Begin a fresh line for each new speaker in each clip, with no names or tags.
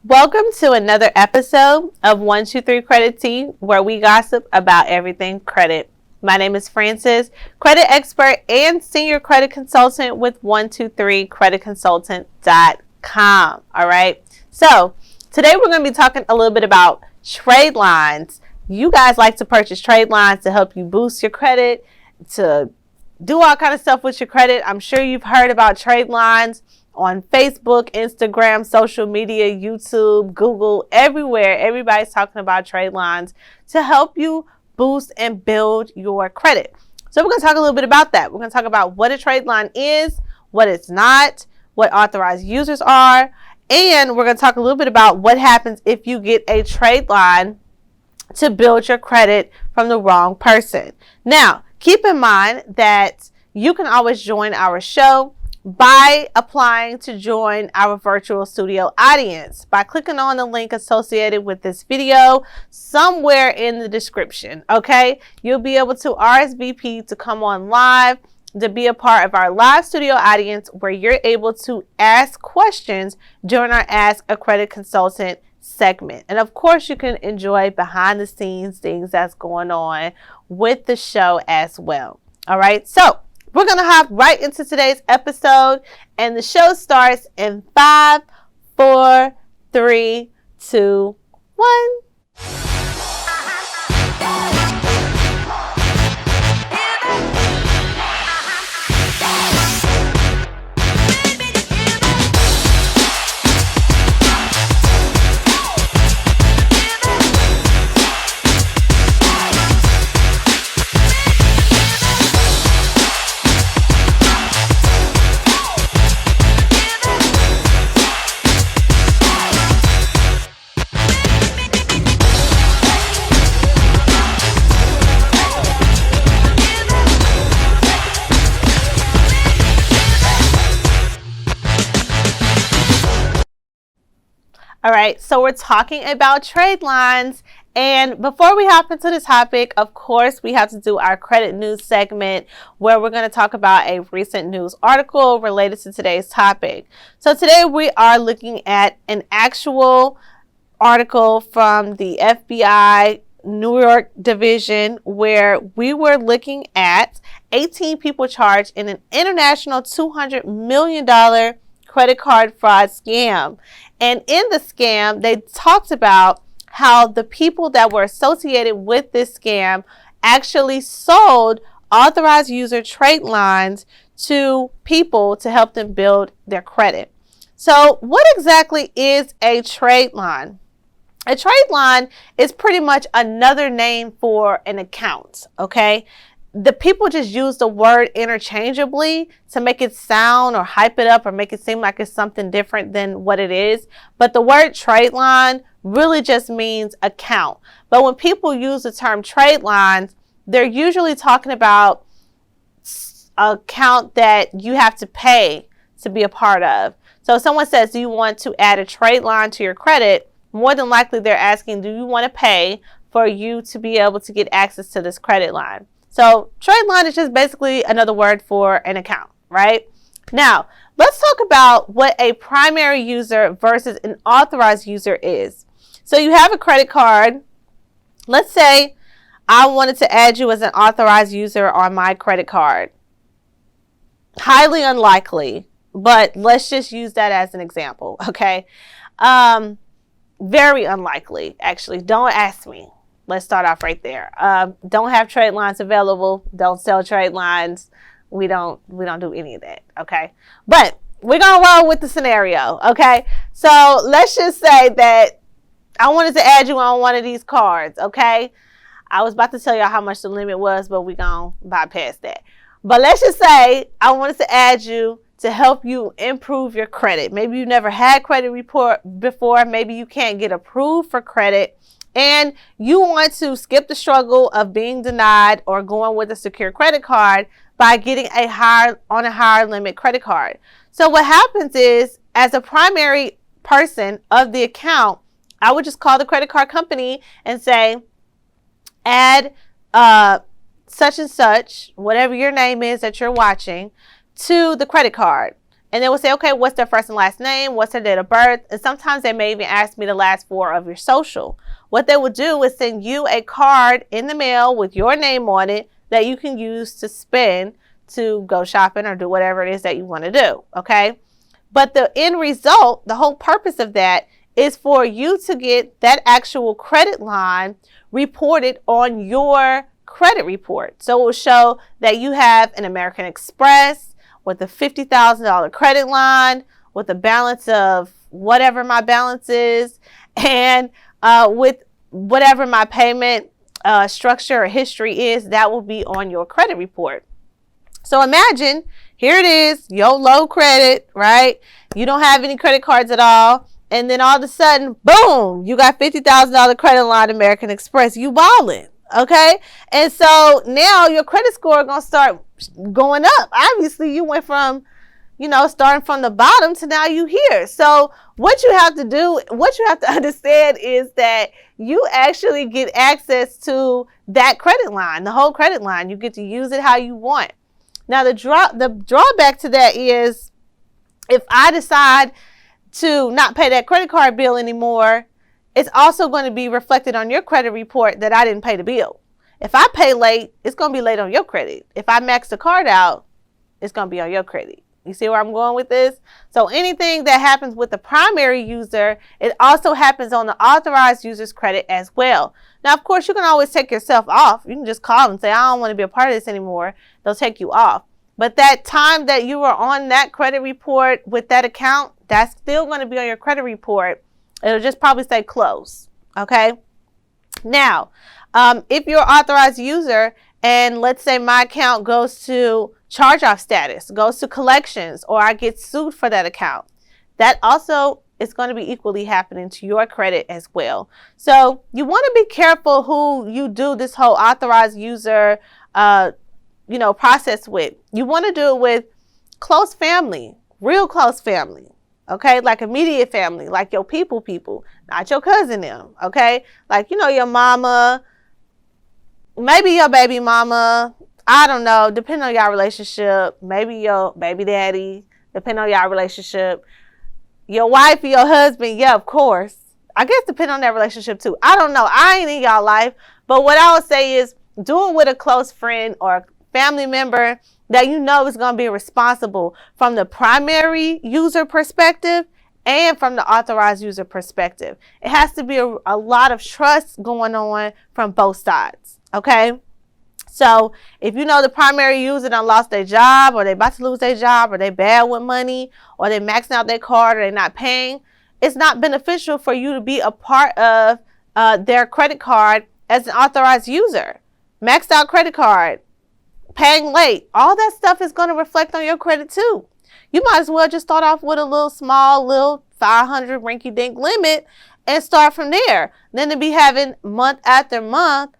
Welcome to another episode of 123 Credit Tea, where we gossip about everything credit. My name is Frances, credit expert and senior credit consultant with 123creditconsultant.com. All right. So today we're going to be talking a little bit about trade lines. You guys like to purchase trade lines to help you boost your credit, to do all kind of stuff with your credit. I'm sure you've heard about trade lines on Facebook, Instagram, social media, YouTube, Google, everywhere. Everybody's talking about trade lines to help you boost and build your credit. So we're going to talk a little bit about that. We're going to talk about what a trade line is, what it's not, what authorized users are, and we're going to talk a little bit about what happens if you get a trade line to build your credit from the wrong person. Now, keep in mind that you can always join our show by applying to join our virtual studio audience by clicking on the link associated with this video somewhere in the description. Okay, you'll be able to RSVP to come on live to be a part of our live studio audience, where you're able to ask questions during our Ask a Credit Consultant segment. And of course, you can enjoy behind the scenes things that's going on with the show as well. All right, so we're going to hop right into today's episode, and the show starts in 5, 4, 3, 2, 1. All right, so we're talking about trade lines. And before we hop into the topic, of course, we have to do our credit news segment, where we're going to talk about a recent news article related to today's topic. So today we are looking at an actual article from the FBI New York division, where we were looking at 18 people charged in an international $200 million credit card fraud scam. And in the scam, they talked about how the people that were associated with this scam actually sold authorized user trade lines to people to help them build their credit. So what exactly is a trade line? A trade line is pretty much another name for an account, okay? The people just use the word interchangeably to make it sound or hype it up or make it seem like it's something different than what it is. But the word trade line really just means account. But when people use the term trade lines, they're usually talking about an account that you have to pay to be a part of. So if someone says, do you want to add a trade line to your credit? More than likely they're asking, do you want to pay for you to be able to get access to this credit line? So trade line is just basically another word for an account, right? Now, let's talk about what a primary user versus an authorized user is. So you have a credit card. Let's say I wanted to add you as an authorized user on my credit card. Highly unlikely, but let's just use that as an example, okay? Very unlikely, actually. Don't ask me. Let's start off right there. Don't have trade lines available. Don't sell trade lines. We don't do any of that. Okay. But we're going to roll with the scenario. Okay. So let's just say that I wanted to add you on one of these cards. Okay. I was about to tell y'all how much the limit was, but we're going to bypass that. But let's just say I wanted to add you to help you improve your credit. Maybe you never had credit report before. Maybe you can't get approved for credit, and you want to skip the struggle of being denied or going with a secure credit card by getting a higher limit credit card. So what happens is, as a primary person of the account, I would just call the credit card company and say, add such and such, whatever your name is that you're watching, to the credit card. And they will say, okay, what's their first and last name? What's their date of birth? And sometimes they may even ask me the last four of your social. What they will do is send you a card in the mail with your name on it that you can use to spend to go shopping or do whatever it is that you want to do, okay? But the end result, the whole purpose of that is for you to get that actual credit line reported on your credit report. So it will show that you have an American Express with a $50,000 credit line, with a balance of whatever my balance is, and with whatever my payment structure or history is, that will be on your credit report. So imagine, here it is, your low credit, right? You don't have any credit cards at all. And then all of a sudden, boom, you got $50,000 credit line, American Express. You balling, okay? And so now your credit score going to start going up. Obviously, you went from, starting from the bottom to now you here. So what you have to do, what you have to understand is that you actually get access to that credit line, the whole credit line. You get to use it how you want. Now, the drawback to that is if I decide to not pay that credit card bill anymore, it's also going to be reflected on your credit report that I didn't pay the bill. If I pay late, it's going to be late on your credit. If I max the card out, it's going to be on your credit. You see where I'm going with this? So anything that happens with the primary user, it also happens on the authorized user's credit as well. Now, of course, you can always take yourself off. You can just call them and say, I don't want to be a part of this anymore. They'll take you off. But that time that you were on that credit report with that account, that's still going to be on your credit report. It'll just probably say close. Okay. Now, if you're an authorized user and let's say my account goes to charge-off status, goes to collections, or I get sued for that account, that also is going to be equally happening to your credit as well. So you want to be careful who you do this whole authorized user process with. You want to do it with close family, real close family. Okay, like immediate family, like your people, not your cousin them. Okay, like your mama, maybe your baby mama. I don't know, depending on your relationship. Maybe your baby daddy, depending on your relationship. Your wife or your husband, yeah, of course. I guess depending on that relationship too. I don't know. I ain't in y'all life, but what I would say is do it with a close friend or family member that is going to be responsible from the primary user perspective and from the authorized user perspective. It has to be a lot of trust going on from both sides, okay? So if the primary user done lost their job, or they about to lose their job, or they bad with money, or they maxing out their card, or they're not paying, it's not beneficial for you to be a part of their credit card as an authorized user. Maxed out credit card, paying late, all that stuff is going to reflect on your credit too. You might as well just start off with a little 500 rinky-dink limit and start from there. Then to be having month after month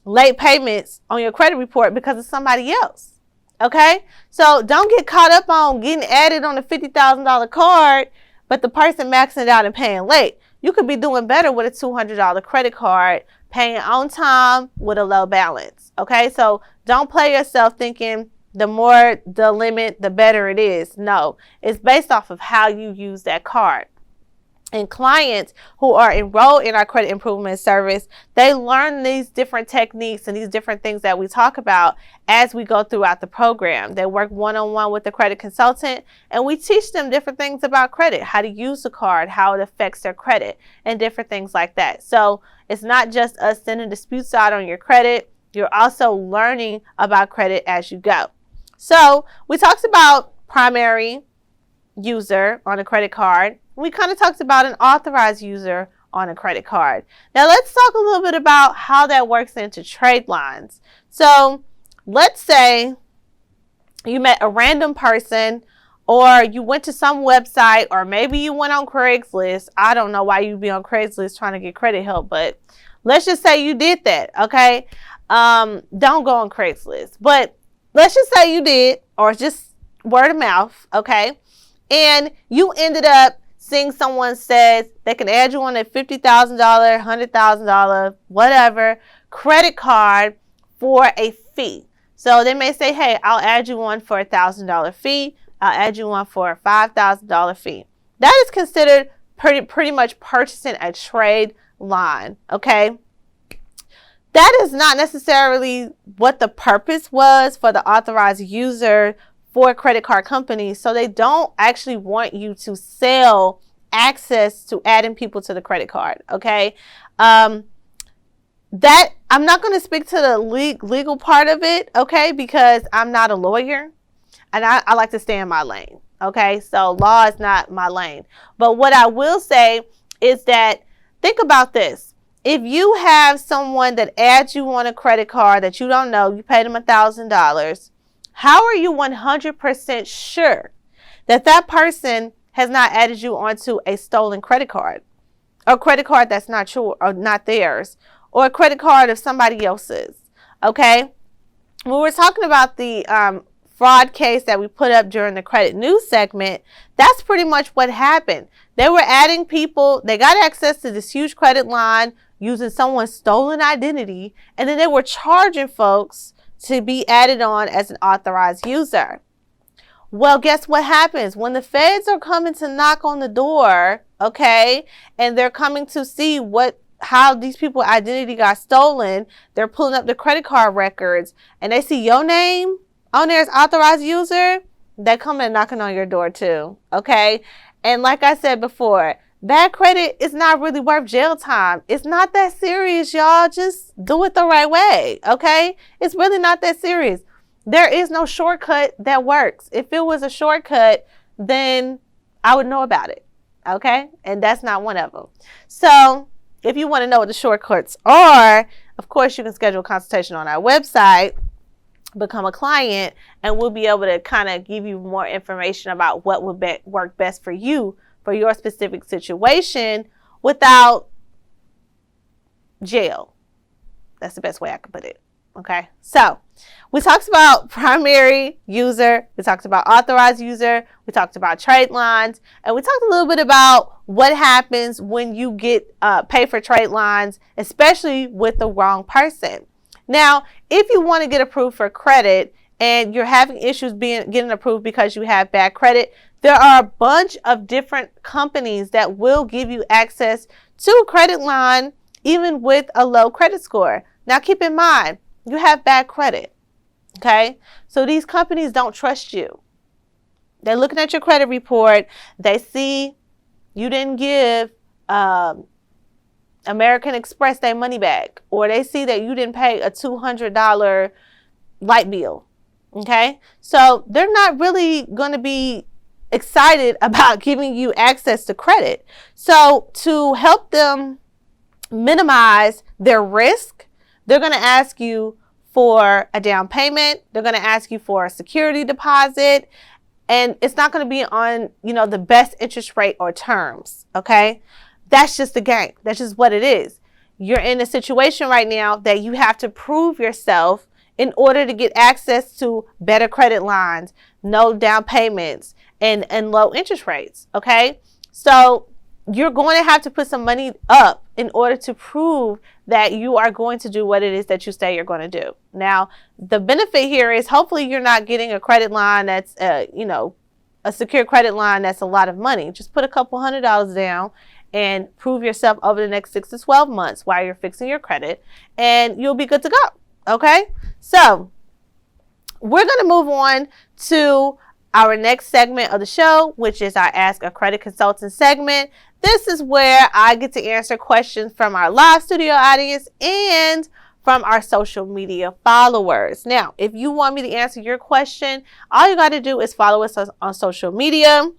late payments on your credit report because of somebody else. Okay? So don't get caught up on getting added on a $50,000 card, but the person maxing it out and paying late. You could be doing better with a $200 credit card, paying on time with a low balance. Okay? So don't play yourself thinking the more the limit, the better it is. No, it's based off of how you use that card. And clients who are enrolled in our credit improvement service, they learn these different techniques and these different things that we talk about as we go throughout the program. They work one-on-one with the credit consultant, and we teach them different things about credit, how to use the card, how it affects their credit, and different things like that. So it's not just us sending disputes out on your credit. You're also learning about credit as you go. So we talked about primary user on a credit card. We kind of talked about an authorized user on a credit card. Now let's talk a little bit about how that works into trade lines. So let's say you met a random person, or you went to some website, or maybe you went on Craigslist. I don't know why you'd be on Craigslist trying to get credit help, but let's just say you did that, okay? Don't go on Craigslist, but let's just say you did, or just word of mouth, okay? And you ended up seeing someone says they can add you on a $50,000, $100,000, whatever, credit card for a fee. So they may say, hey, I'll add you on for $1,000 fee. I'll add you on for a $5,000 fee. That is considered pretty much purchasing a trade line, okay? That is not necessarily what the purpose was for the authorized user for credit card companies. So they don't actually want you to sell access to adding people to the credit card, okay? That I'm not going to speak to the legal part of it, okay, because I'm not a lawyer and I like to stay in my lane, okay? So law is not my lane. But what I will say is that think about this. If you have someone that adds you on a credit card that you don't know, you paid them $1,000, how are you 100% sure that that person has not added you onto a stolen credit card, or a credit card that's not your or not theirs, or a credit card of somebody else's? Okay, when we're talking about the fraud case that we put up during the credit news segment, that's pretty much what happened. They were adding people, they got access to this huge credit line using someone's stolen identity, and then they were charging folks to be added on as an authorized user. Well, guess what happens when the feds are coming to knock on the door, okay, and they're coming to see how these people's identity got stolen. They're pulling up the credit card records and they see your name on there as authorized user. They come and knocking on your door too, okay? And like I said before, bad credit is not really worth jail time. It's not that serious, y'all. Just do it the right way, okay? It's really not that serious. There is no shortcut that works. If it was a shortcut, then I would know about it, okay? And that's not one of them. So if you want to know what the shortcuts are, of course, you can schedule a consultation on our website, become a client, and we'll be able to kind of give you more information about what would work best for you for your specific situation without jail. That's the best way I can put it. Okay, so we talked about primary user, we talked about authorized user, we talked about trade lines, and we talked a little bit about what happens when you get paid for trade lines, especially with the wrong person. Now, if you want to get approved for credit and you're having issues getting approved because you have bad credit, there are a bunch of different companies that will give you access to a credit line even with a low credit score. Now, keep in mind, you have bad credit, okay? So these companies don't trust you. They're looking at your credit report. They see you didn't give American Express their money back, or they see that you didn't pay a $200 light bill, okay? So they're not really going to be excited about giving you access to credit. So to help them minimize their risk, they're going to ask you for a down payment. They're going to ask you for a security deposit, and it's not going to be on, the best interest rate or terms, okay? That's just the game. That's just what it is. You're in a situation right now that you have to prove yourself in order to get access to better credit lines, no down payments, and low interest rates, okay? So you're going to have to put some money up in order to prove that you are going to do what it is that you say you're going to do. Now, the benefit here is hopefully you're not getting a credit line that's, a secure credit line that's a lot of money. Just put a couple $100s down and prove yourself over the next 6 to 12 months while you're fixing your credit, and you'll be good to go, okay? So we're going to move on to our next segment of the show, which is our Ask a Credit Consultant segment. This is where I get to answer questions from our live studio audience and from our social media followers. Now, if you want me to answer your question, all you got to do is follow us on social media.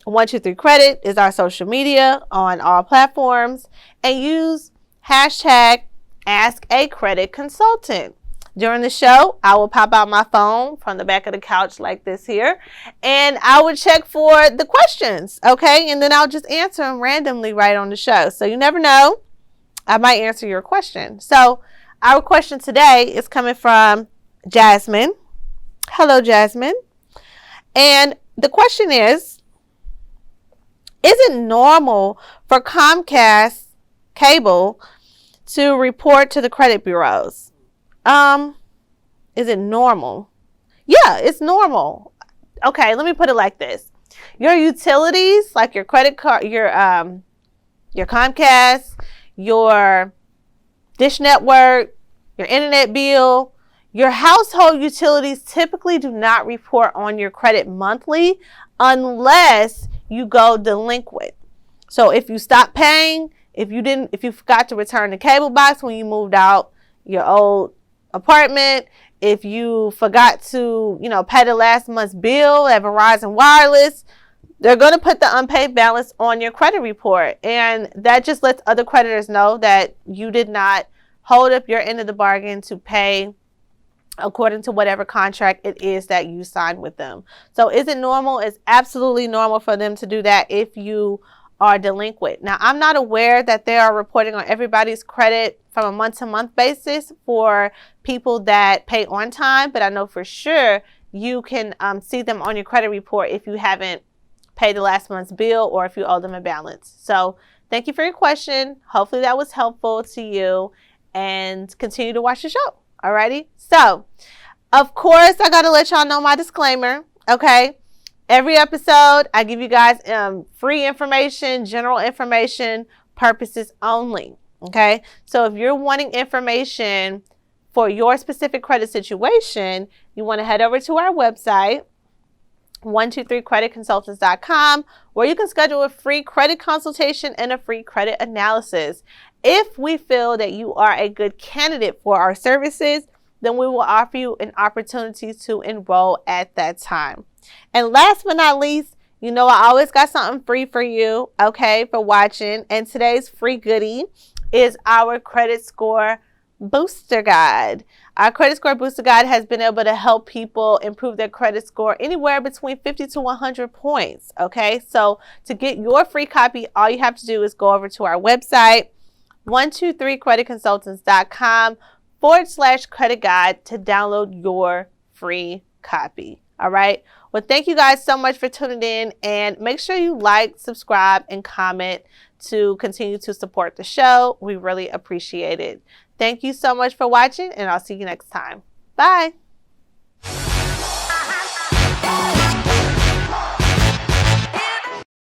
123 Credit is our social media on all platforms, and use hashtag Ask a Credit Consultant. During the show, I will pop out my phone from the back of the couch like this here, and I would check for the questions, okay? And then I'll just answer them randomly right on the show. So you never know, I might answer your question. So our question today is coming from Jasmine. Hello, Jasmine. And the question is it normal for Comcast Cable to report to the credit bureaus? Is it normal? Yeah, it's normal. okay, let me put it like this. Your utilities, like your credit card, your Comcast, your Dish Network, your internet bill, your household utilities typically do not report on your credit monthly unless you go delinquent. So if you stop paying, if you forgot to return the cable box when you moved out your old apartment, if you forgot to, pay the last month's bill at Verizon Wireless, they're going to put the unpaid balance on your credit report. And that just lets other creditors know that you did not hold up your end of the bargain to pay according to whatever contract it is that you signed with them. So is it normal? It's absolutely normal for them to do that if you are delinquent. Now, I'm not aware that they are reporting on everybody's credit from a month-to-month basis for people that pay on time, but I know for sure you can see them on your credit report if you haven't paid the last month's bill or if you owe them a balance. So thank you for your question. Hopefully that was helpful to you, and continue to watch the show. Alrighty. So, of course, I got to let y'all know my disclaimer. Okay. Every episode, I give you guys free information, general information, purposes only. Okay. So if you're wanting information for your specific credit situation, you want to head over to our website, 123creditconsultants.com, where you can schedule a free credit consultation and a free credit analysis. If we feel that you are a good candidate for our services, then we will offer you an opportunity to enroll at that time. And last but not least, I always got something free for you, okay, for watching. And today's free goodie is our credit score booster guide. Our credit score booster guide has been able to help people improve their credit score anywhere between 50 to 100 points, okay? So to get your free copy, all you have to do is go over to our website, 123creditconsultants.com/credit guide to download your free copy. All right. Well, thank you guys so much for tuning in, and make sure you like, subscribe, and comment to continue to support the show. We really appreciate it. Thank you so much for watching, and I'll see you next time. Bye.